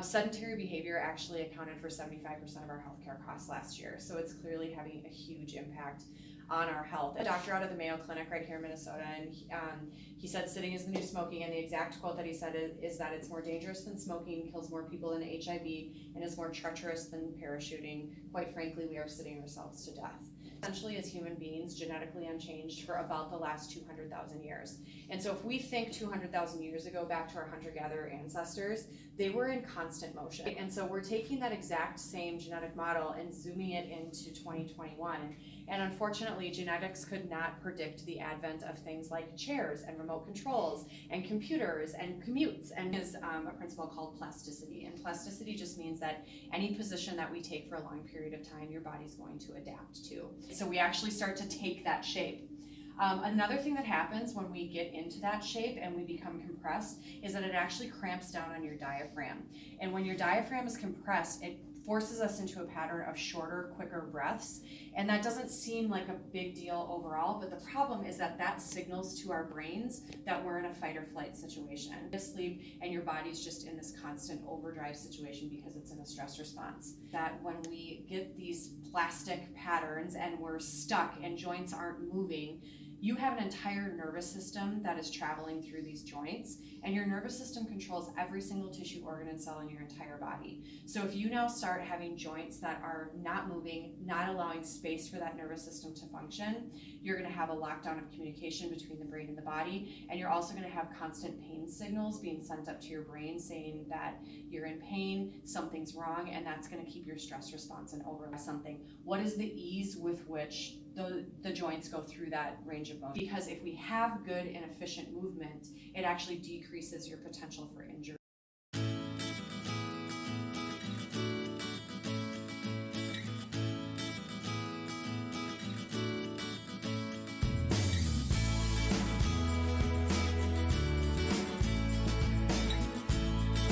Sedentary behavior actually accounted for 75% of our healthcare costs last year, so it's clearly having a huge impact on our health. A doctor out of the Mayo Clinic right here in Minnesota, and he said sitting is the new smoking, and the exact quote that he said is that it's more dangerous than smoking, kills more people than HIV, and is more treacherous than parachuting. Quite frankly, we are sitting ourselves to death. Essentially, as human beings, genetically unchanged for about the last 200,000 years. And so if we think 200,000 years ago back to our hunter-gatherer ancestors, they were in constant motion. And so we're taking that exact same genetic model and zooming it into 2021. And unfortunately, genetics could not predict the advent of things like chairs and remote controls and computers and commutes. And is a principle called plasticity. And plasticity just means that any position that we take for a long period of time, your body's going to adapt to. So we actually start to take that shape. Another thing that happens when we get into that shape and we become compressed is that it actually cramps down on your diaphragm. And when your diaphragm is compressed, it forces us into a pattern of shorter, quicker breaths. And that doesn't seem like a big deal overall, but the problem is that that signals to our brains that we're in a fight or flight situation. You sleep and your body's just in this constant overdrive situation because it's in a stress response. That when we get these plastic patterns and we're stuck and joints aren't moving, you have an entire nervous system that is traveling through these joints, and your nervous system controls every single tissue, organ, and cell in your entire body. So if you now start having joints that are not moving, not allowing space for that nervous system to function, you're going to have a lockdown of communication between the brain and the body, and you're also going to have constant pain signals being sent up to your brain saying that you're in pain, something's wrong, and that's going to keep your stress response and over something. What is the ease with which the joints go through that range of motion? Because if we have good and efficient movement, it actually decreases your potential for injury.